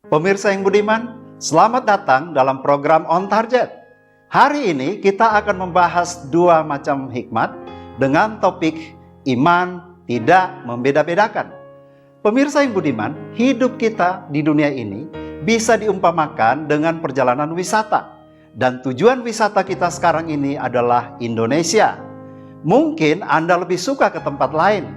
Pemirsa yang budiman, selamat datang dalam program On Target. Hari ini kita akan membahas dua macam hikmat dengan topik iman tidak membeda-bedakan. Pemirsa yang budiman, hidup kita di dunia ini bisa diumpamakan dengan perjalanan wisata. Dan tujuan wisata kita sekarang ini adalah Indonesia. Mungkin Anda lebih suka ke tempat lain,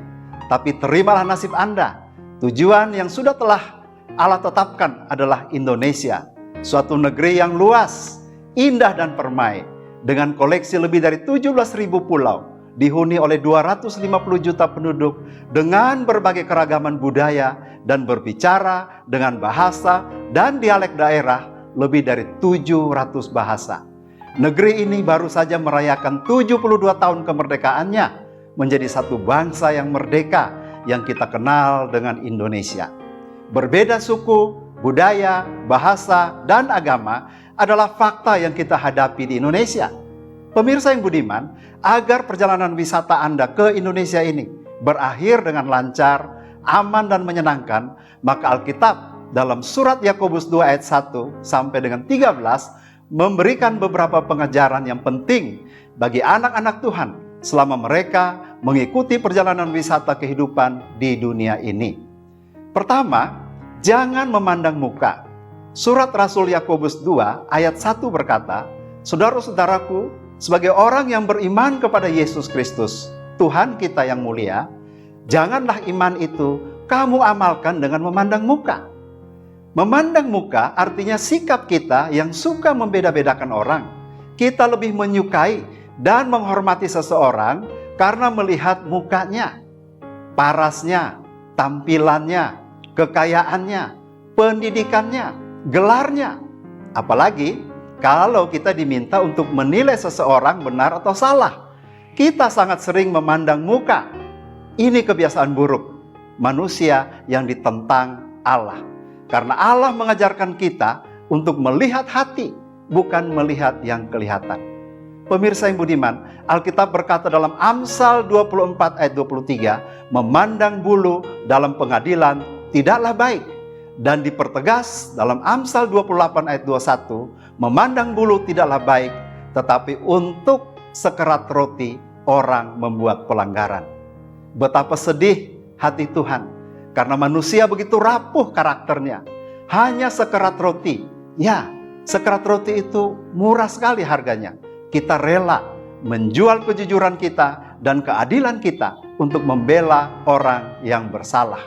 tapi terimalah nasib Anda. Tujuan yang sudah telah Allah tetapkan adalah Indonesia, suatu negeri yang luas, indah dan permai, dengan koleksi lebih dari 17.000 pulau, dihuni oleh 250 juta penduduk, dengan berbagai keragaman budaya, dan berbicara dengan bahasa dan dialek daerah lebih dari 700 bahasa. Negeri ini baru saja merayakan 72 tahun kemerdekaannya, menjadi satu bangsa yang merdeka yang kita kenal dengan Indonesia. Berbeda suku, budaya, bahasa, dan agama adalah fakta yang kita hadapi di Indonesia. Pemirsa yang budiman, agar perjalanan wisata Anda ke Indonesia ini berakhir dengan lancar, aman, dan menyenangkan, maka Alkitab dalam surat Yakobus 2 ayat 1 sampai dengan 13 memberikan beberapa pengajaran yang penting bagi anak-anak Tuhan selama mereka mengikuti perjalanan wisata kehidupan di dunia ini. Pertama, jangan memandang muka. Surat Rasul Yakobus 2 ayat 1 berkata, "Saudara-saudaraku, sebagai orang yang beriman kepada Yesus Kristus, Tuhan kita yang mulia, janganlah iman itu kamu amalkan dengan memandang muka." Memandang muka artinya sikap kita yang suka membeda-bedakan orang. Kita lebih menyukai dan menghormati seseorang karena melihat mukanya, parasnya, tampilannya, kekayaannya, pendidikannya, gelarnya. Apalagi kalau kita diminta untuk menilai seseorang benar atau salah, kita sangat sering memandang muka. Ini kebiasaan buruk manusia yang ditentang Allah. Karena Allah mengajarkan kita untuk melihat hati, bukan melihat yang kelihatan. Pemirsa yang budiman, Alkitab berkata dalam Amsal 24 ayat 23, memandang bulu dalam pengadilan tidaklah baik. Dan dipertegas dalam Amsal 28 ayat 21, memandang bulu tidaklah baik, tetapi untuk sekerat roti orang membuat pelanggaran. Betapa sedih hati Tuhan, karena manusia begitu rapuh karakternya. Hanya sekerat roti, ya sekerat roti itu murah sekali harganya. Kita rela menjual kejujuran kita dan keadilan kita untuk membela orang yang bersalah.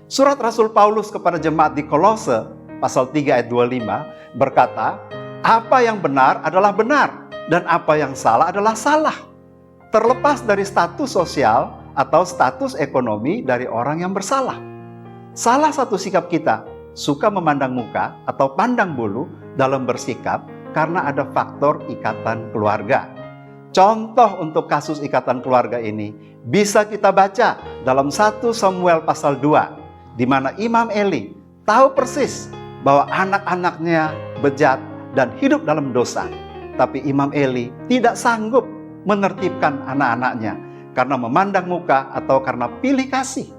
Surat Rasul Paulus kepada jemaat di Kolose pasal 3 ayat 25 berkata, apa yang benar adalah benar dan apa yang salah adalah salah. Terlepas dari status sosial atau status ekonomi dari orang yang bersalah. Salah satu sikap kita suka memandang muka atau pandang bulu dalam bersikap karena ada faktor ikatan keluarga. Contoh untuk kasus ikatan keluarga ini bisa kita baca dalam 1 Samuel pasal 2, di mana Imam Eli tahu persis bahwa anak-anaknya bejat dan hidup dalam dosa. Tapi Imam Eli tidak sanggup menertibkan anak-anaknya karena memandang muka atau karena pilih kasih.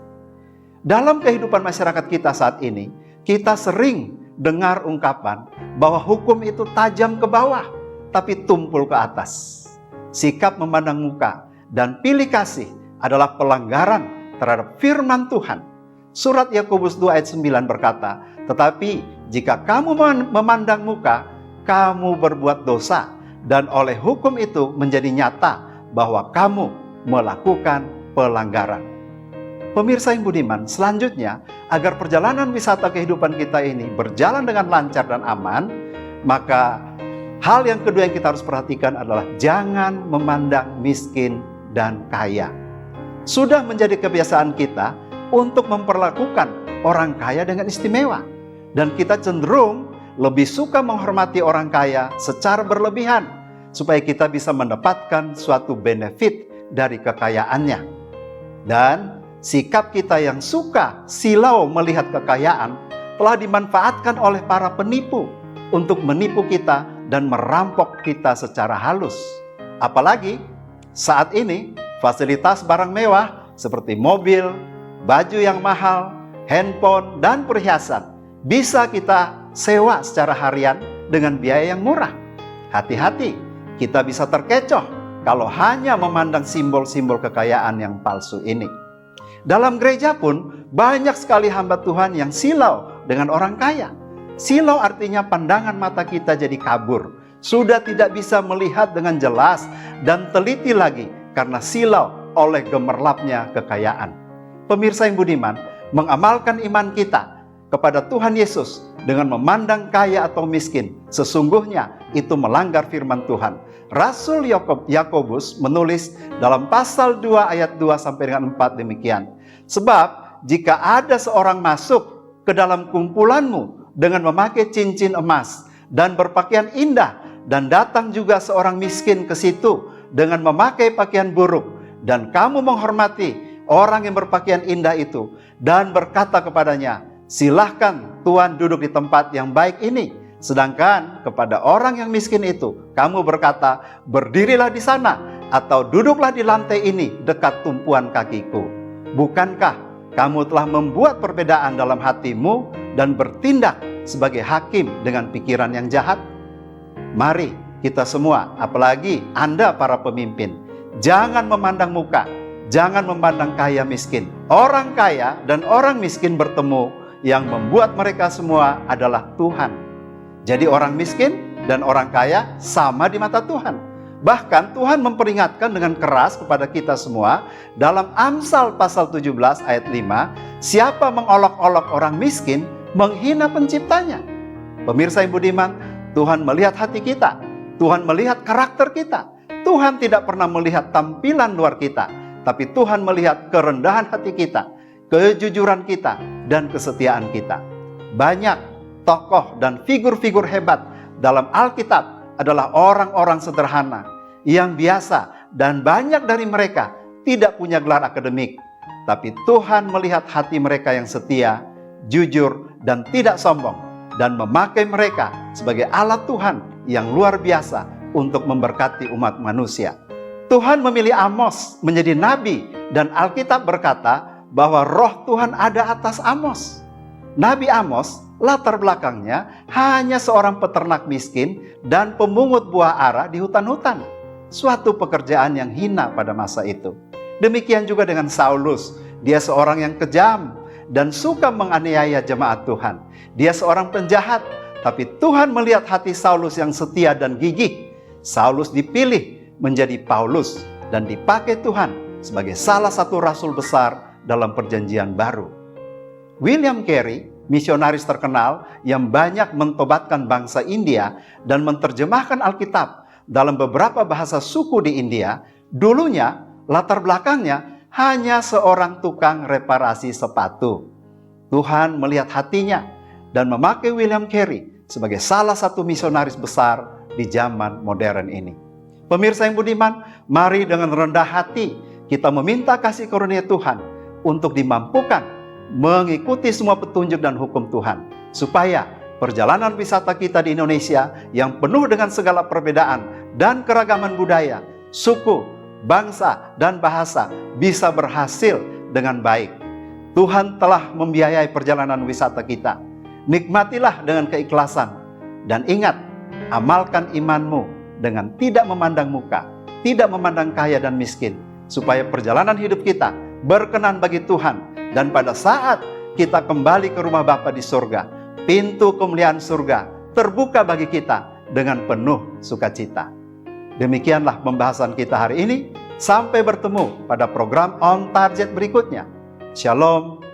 Dalam kehidupan masyarakat kita saat ini, kita sering dengar ungkapan bahwa hukum itu tajam ke bawah, tapi tumpul ke atas. Sikap memandang muka dan pilih kasih adalah pelanggaran terhadap firman Tuhan. Surat Yakobus 2 ayat 9 berkata, tetapi jika kamu memandang muka, kamu berbuat dosa, dan oleh hukum itu menjadi nyata bahwa kamu melakukan pelanggaran. Pemirsa yang budiman, selanjutnya agar perjalanan wisata kehidupan kita ini berjalan dengan lancar dan aman, maka hal yang kedua yang kita harus perhatikan adalah jangan memandang miskin dan kaya. Sudah menjadi kebiasaan kita untuk memperlakukan orang kaya dengan istimewa, dan kita cenderung lebih suka menghormati orang kaya secara berlebihan supaya kita bisa mendapatkan suatu benefit dari kekayaannya. Dan sikap kita yang suka silau melihat kekayaan telah dimanfaatkan oleh para penipu untuk menipu kita dan merampok kita secara halus. Apalagi saat ini fasilitas barang mewah seperti mobil, baju yang mahal, handphone, dan perhiasan bisa kita sewa secara harian dengan biaya yang murah. Hati-hati, kita bisa terkecoh kalau hanya memandang simbol-simbol kekayaan yang palsu ini. Dalam gereja pun banyak sekali hamba Tuhan yang silau dengan orang kaya. Silau artinya pandangan mata kita jadi kabur, sudah tidak bisa melihat dengan jelas dan teliti lagi karena silau oleh gemerlapnya kekayaan. Pemirsa yang budiman, mengamalkan iman kita kepada Tuhan Yesus dengan memandang kaya atau miskin, sesungguhnya itu melanggar firman Tuhan. Rasul Yakobus menulis dalam pasal 2 ayat 2 sampai dengan 4 demikian. Sebab jika ada seorang masuk ke dalam kumpulanmu dengan memakai cincin emas dan berpakaian indah, dan datang juga seorang miskin ke situ dengan memakai pakaian buruk, dan kamu menghormati orang yang berpakaian indah itu dan berkata kepadanya, silahkan Tuhan duduk di tempat yang baik ini. Sedangkan kepada orang yang miskin itu, kamu berkata, berdirilah di sana atau duduklah di lantai ini dekat tumpuan kakiku. Bukankah kamu telah membuat perbedaan dalam hatimu dan bertindak sebagai hakim dengan pikiran yang jahat? Mari kita semua, apalagi Anda para pemimpin, jangan memandang muka, jangan memandang kaya miskin. Orang kaya dan orang miskin bertemu, yang membuat mereka semua adalah Tuhan. Jadi orang miskin dan orang kaya sama di mata Tuhan. Bahkan Tuhan memperingatkan dengan keras kepada kita semua dalam Amsal pasal 17 ayat 5, siapa mengolok-olok orang miskin menghina penciptanya. Pemirsa yang budiman, Tuhan melihat hati kita, Tuhan melihat karakter kita. Tuhan tidak pernah melihat tampilan luar kita, tapi Tuhan melihat kerendahan hati kita, kejujuran kita, dan kesetiaan kita. Banyak tokoh dan figur-figur hebat dalam Alkitab adalah orang-orang sederhana yang biasa, dan banyak dari mereka tidak punya gelar akademik. Tapi Tuhan melihat hati mereka yang setia, jujur, dan tidak sombong, dan memakai mereka sebagai alat Tuhan yang luar biasa untuk memberkati umat manusia. Tuhan memilih Amos menjadi nabi, dan Alkitab berkata bahwa roh Tuhan ada atas Amos. Nabi Amos latar belakangnya hanya seorang peternak miskin dan pemungut buah ara di hutan-hutan. Suatu pekerjaan yang hina pada masa itu. Demikian juga dengan Saulus. Dia seorang yang kejam dan suka menganiaya jemaat Tuhan. Dia seorang penjahat, tapi Tuhan melihat hati Saulus yang setia dan gigih. Saulus dipilih menjadi Paulus dan dipakai Tuhan sebagai salah satu rasul besar dalam perjanjian baru. William Carey, misionaris terkenal yang banyak mentobatkan bangsa India dan menerjemahkan Alkitab dalam beberapa bahasa suku di India, dulunya latar belakangnya hanya seorang tukang reparasi sepatu. Tuhan melihat hatinya dan memakai William Carey sebagai salah satu misionaris besar di zaman modern ini. Pemirsa yang budiman, mari dengan rendah hati kita meminta kasih karunia Tuhan untuk dimampukan mengikuti semua petunjuk dan hukum Tuhan, supaya perjalanan wisata kita di Indonesia yang penuh dengan segala perbedaan dan keragaman budaya, suku, bangsa, dan bahasa bisa berhasil dengan baik. Tuhan telah membiayai perjalanan wisata kita. Nikmatilah dengan keikhlasan, dan ingat, amalkan imanmu dengan tidak memandang muka, tidak memandang kaya dan miskin, supaya perjalanan hidup kita berkenan bagi Tuhan. Dan pada saat kita kembali ke rumah Bapa di surga, pintu kemuliaan surga terbuka bagi kita dengan penuh sukacita. Demikianlah pembahasan kita hari ini. Sampai bertemu pada program On Target berikutnya. Shalom.